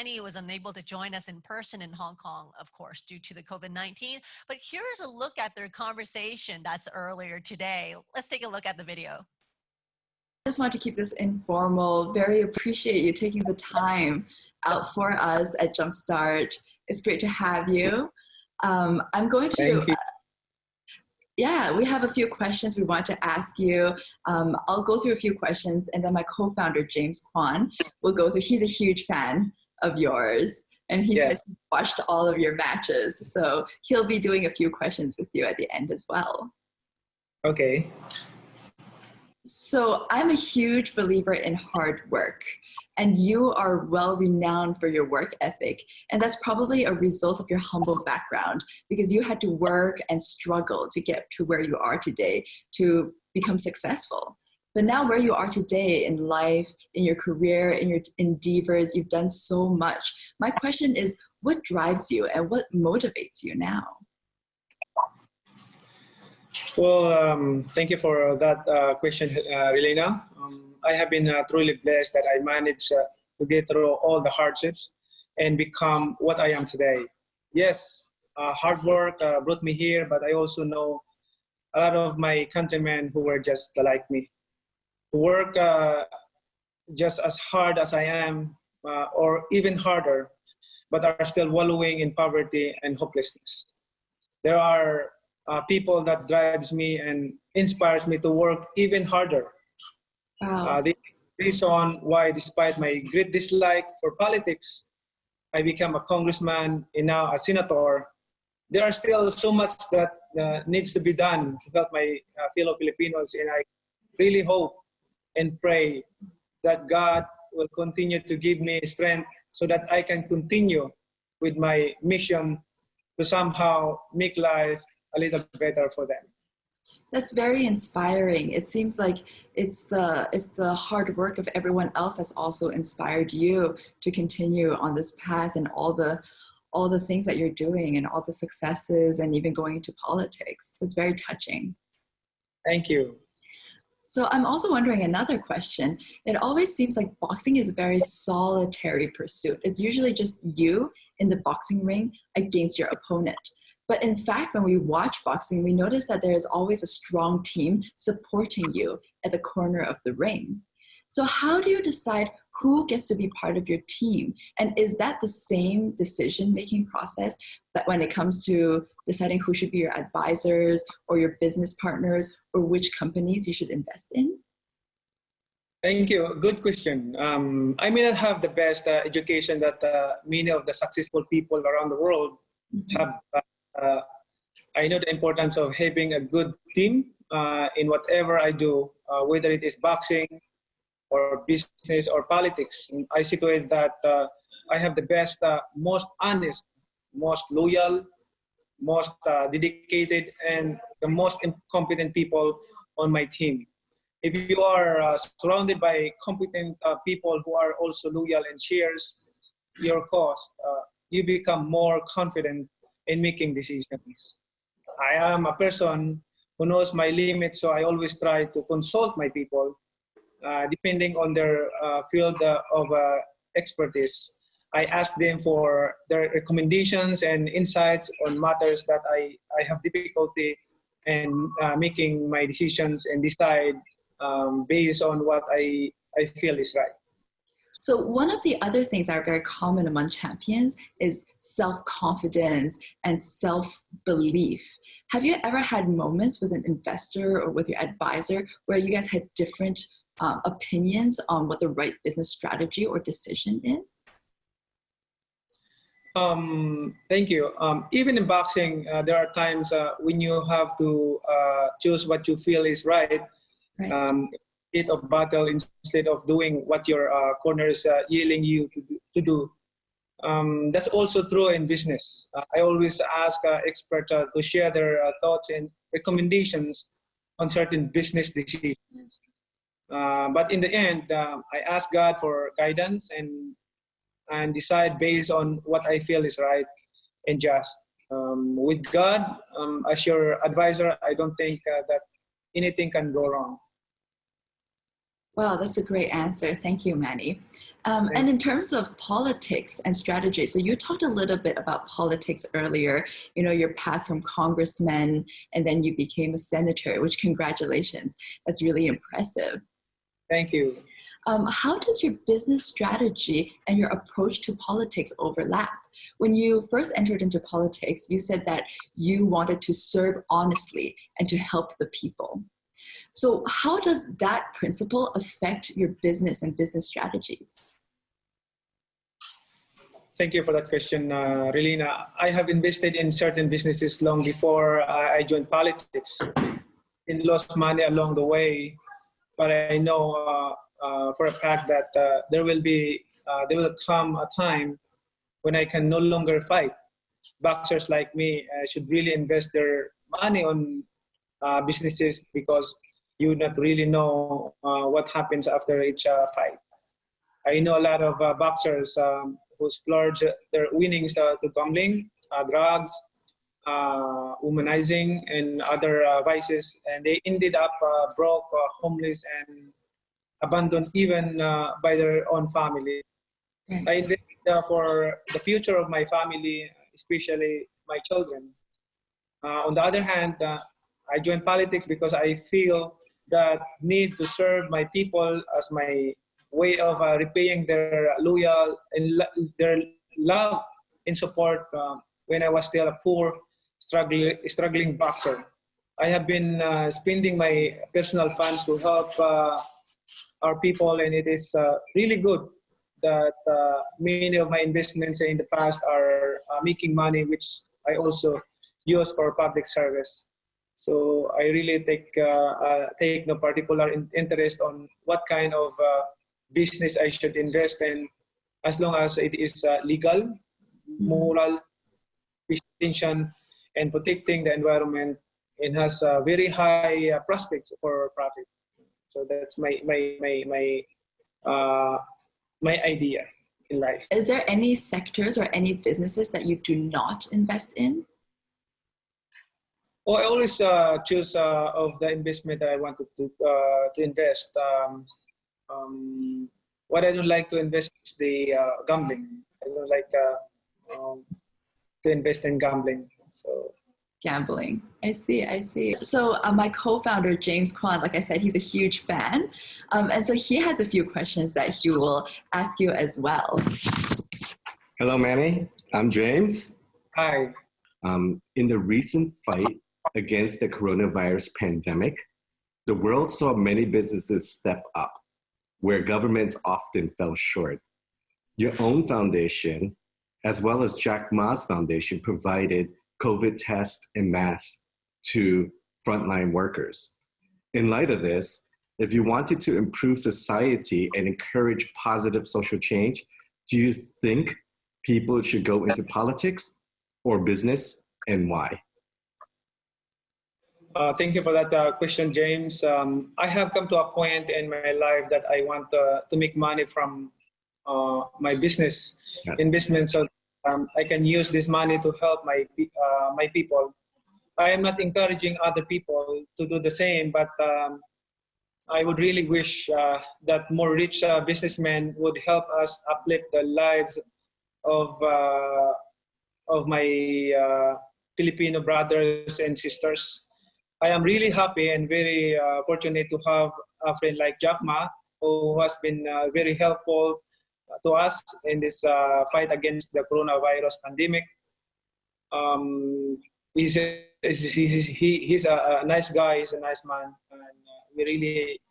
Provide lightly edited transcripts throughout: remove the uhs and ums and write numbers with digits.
Manny was unable to join us in person in Hong Kong, of course, due to the COVID-19. But here's a look at their conversation that's earlier today. Let's take a look at the video. I just want to keep this informal. Very appreciate you taking the time out for us at Jumpstart. It's great to have you. I'm going to, yeah, we have a few questions we want to ask you. I'll go through a few questions, and then my co-founder, James Kwan, will go through. He's a huge fan of yours, and he says he watched all of your matches. So he'll be doing a few questions with you at the end as well. Okay. So I'm a huge believer in hard work, and you are well renowned for your work ethic. And that's probably a result of your humble background, because you had to work and struggle to get to where you are today to become successful. But now where you are today in life, in your career, in your endeavors, you've done so much. My question is, what drives you and what motivates you now? Well, thank you for that question, Relena. I have been truly blessed that I managed to get through all the hardships and become what I am today. Yes, hard work brought me here, but I also know a lot of my countrymen who were just like me, who work just as hard as I am, or even harder, but are still wallowing in poverty and hopelessness. There are people that drives me and inspires me to work even harder. Wow. The reason why, despite my great dislike for politics, I became a congressman and now a senator. There are still so much that needs to be done to help my fellow Filipinos, and I really hope and pray that God will continue to give me strength so that I can continue with my mission to somehow make life a little better for them. That's very inspiring. It seems like it's the hard work of everyone else that's also inspired you to continue on this path, and all the things that you're doing and all the successes and even going into politics. So it's very touching. Thank you. So I'm also wondering another question. It always seems like boxing is a very solitary pursuit. It's usually just you in the boxing ring against your opponent. But in fact, when we watch boxing, we notice that there is always a strong team supporting you at the corner of the ring. So how do you decide who gets to be part of your team? And is that the same decision-making process that when it comes to deciding who should be your advisors or your business partners or which companies you should invest in? Thank you. Good question. I may not have the best education that many of the successful people around the world have. I know the importance of having a good team in whatever I do, whether it is boxing or business or politics. I see to it that I have the best, most honest, most loyal, most dedicated, and the most competent people on my team. If you are surrounded by competent people who are also loyal and shares your cause, you become more confident in making decisions. I am a person who knows my limits, so I always try to consult my people, depending on their field of expertise. I ask them for their recommendations and insights on matters that I have difficulty in making my decisions and decide based on what I feel is right. So one of the other things that are very common among champions is self-confidence and self-belief. Have you ever had moments with an investor or with your advisor where you guys had different opinions on what the right business strategy or decision is? Thank you. Even in boxing, there are times when you have to choose what you feel is right. Of battle instead of doing what your corner is yelling you to do. That's also true in business. I always ask experts to share their thoughts and recommendations on certain business decisions. But in the end, I ask God for guidance and decide based on what I feel is right and just. With God as your advisor, I don't think that anything can go wrong. Well, that's a great answer. Thank you, Manny. And in terms of politics and strategy, so you talked a little bit about politics earlier, you know, your path from congressman and then you became a senator, which congratulations, that's really impressive. Thank you. How does your business strategy and your approach to politics overlap? When you first entered into politics, you said that you wanted to serve honestly and to help the people. So how does that principle affect your business and business strategies? Thank you for that question, Relena. I have invested in certain businesses long before I joined politics and lost money along the way. But I know for a fact that there will come a time when I can no longer fight. Boxers like me should really invest their money on businesses because you not really know what happens after each fight. I know a lot of boxers who splurge their winnings to gambling, drugs, womanizing, and other vices, and they ended up broke, homeless, and abandoned even by their own family. I invested for the future of my family, especially my children. On the other hand, I joined politics because I feel that need to serve my people as my way of repaying their loyal and their love and support when I was still a poor, struggling boxer. I have been spending my personal funds to help our people, and it is really good that many of my investments in the past are making money, which I also use for public service. So I really take no particular interest on what kind of business I should invest in, as long as it is legal, moral, intention, and protecting the environment, and has very high prospects for profit. So that's my idea in life. Is there any sectors or any businesses that you do not invest in? Well, I always choose of the investment that I wanted to invest. What I don't like to invest is the gambling. I don't like to invest in gambling. So Gambling. I see. So my co-founder, James Kwan, like I said, he's a huge fan. And so he has a few questions that he will ask you as well. Hello, Manny. I'm James. Hi. In the recent fight against the coronavirus pandemic, the world saw many businesses step up where governments often fell short. Your own foundation, as well as Jack Ma's foundation, provided COVID tests and masks to frontline workers. In light of this, if you wanted to improve society and encourage positive social change, do you think people should go into politics or business, and why? Thank you for that question, James. I have come to a point in my life that I want to make money from my business investment, so I can use this money to help my people. I am not encouraging other people to do the same, but I would really wish that more rich businessmen would help us uplift the lives of my Filipino brothers and sisters. I am really happy and very fortunate to have a friend like Jack Ma, who has been very helpful to us in this fight against the coronavirus pandemic. He's a nice guy, he's a nice man, and we're really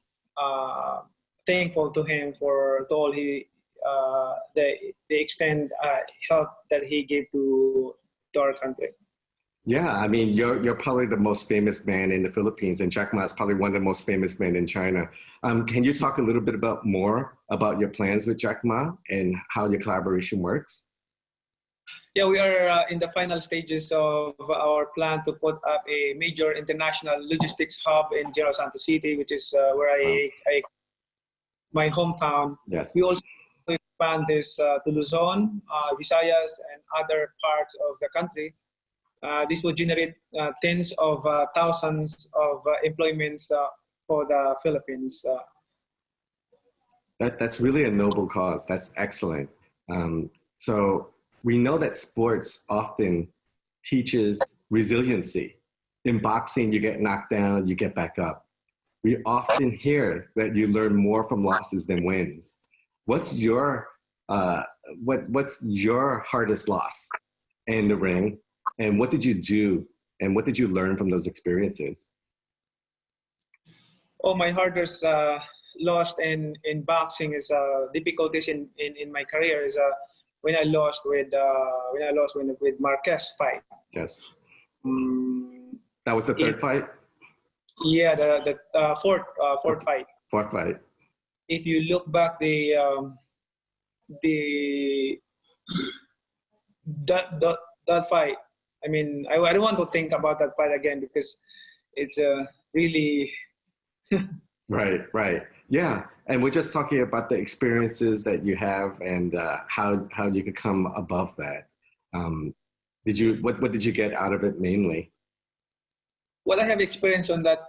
thankful to him for all the extent help that he gave to our country. Yeah, I mean, you're probably the most famous man in the Philippines, and Jack Ma is probably one of the most famous men in China. Can you talk a little bit more about your plans with Jack Ma and how your collaboration works? Yeah, we are in the final stages of our plan to put up a major international logistics hub in General Santos City, which is where my hometown. Yes. We also expand this to Luzon, Visayas, and other parts of the country. This will generate tens of thousands of employments for the Philippines. That's really a noble cause. That's excellent. So we know that sports often teaches resiliency. In boxing, you get knocked down, you get back up. We often hear that you learn more from losses than wins. What's your what's your hardest loss in the ring, and what did you do, and what did you learn from those experiences? Oh, my hardest lost in boxing is difficulties in my career is when I lost with Marquez fight. Yes. Um, That was the third fight? Yeah, the fourth fight. Fourth fight. If you look back the that fight, I mean, I don't want to think about that fight again because it's really Right, right. Yeah. And we're just talking about the experiences that you have and how you could come above that. What did you get out of it mainly? what I have experienced on that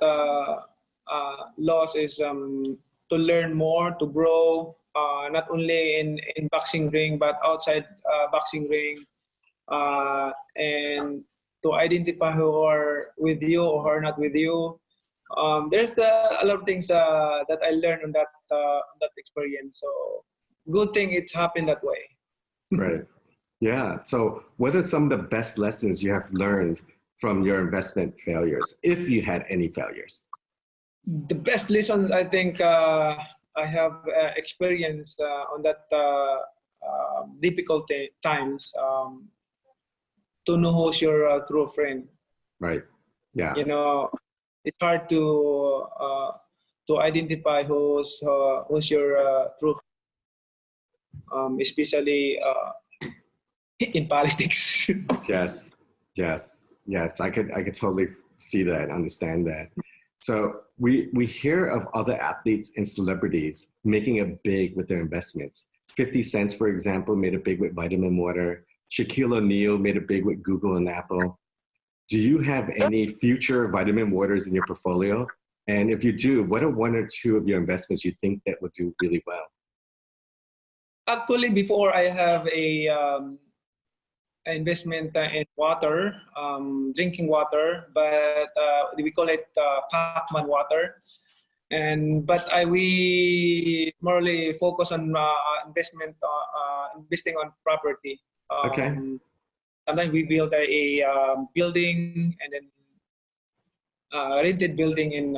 loss is to learn more, to grow, not only in boxing ring but outside boxing ring, and to identify who are with you or who are not with you. There's a lot of things that I learned on that experience. So good thing it's happened that way. Right. Yeah. So what are some of the best lessons you have learned from your investment failures, if you had any failures? The best lesson I think I have experienced on that difficult times, to know who's your true friend. Right. Yeah. You know, it's hard to identify who's your true friend, especially in politics. Yes. Yes. Yes. I could totally see that, understand that. So we hear of other athletes and celebrities making it big with their investments. 50 Cent, for example, made it big with vitamin water. Shaquille O'Neal made it big with Google and Apple. Do you have any future vitamin waters in your portfolio? And if you do, what are one or two of your investments you think that would do really well? Actually, before I have a investment in water, drinking water, but we call it Pacman water. We morely focus on investing on property. Okay. Sometimes we build a building and then rented building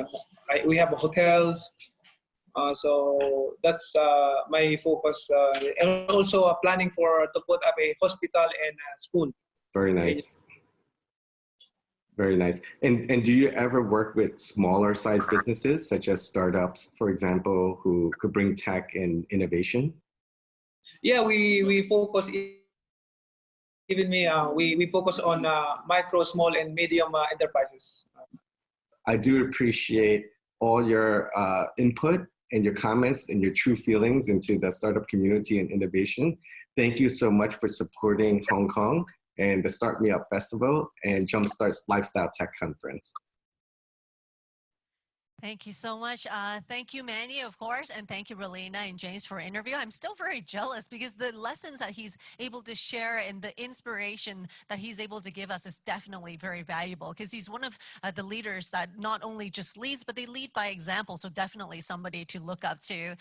we have hotels. So that's my focus. And also planning to put up a hospital and a school. Very nice. Very nice. And do you ever work with smaller size businesses, such as startups, for example, who could bring tech and innovation? Yeah, we focus, even me, we focus on micro, small, and medium enterprises. I do appreciate all your input and your comments and your true feelings into the startup community and innovation. Thank you so much for supporting Hong Kong and the Start Me Up Festival and Jumpstart's Lifestyle Tech Conference. Thank you so much. Thank you, Manny, of course, and thank you, Relena and James, for interview. I'm still very jealous because the lessons that he's able to share and the inspiration that he's able to give us is definitely very valuable because he's one of the leaders that not only just leads, but they lead by example. So definitely somebody to look up to.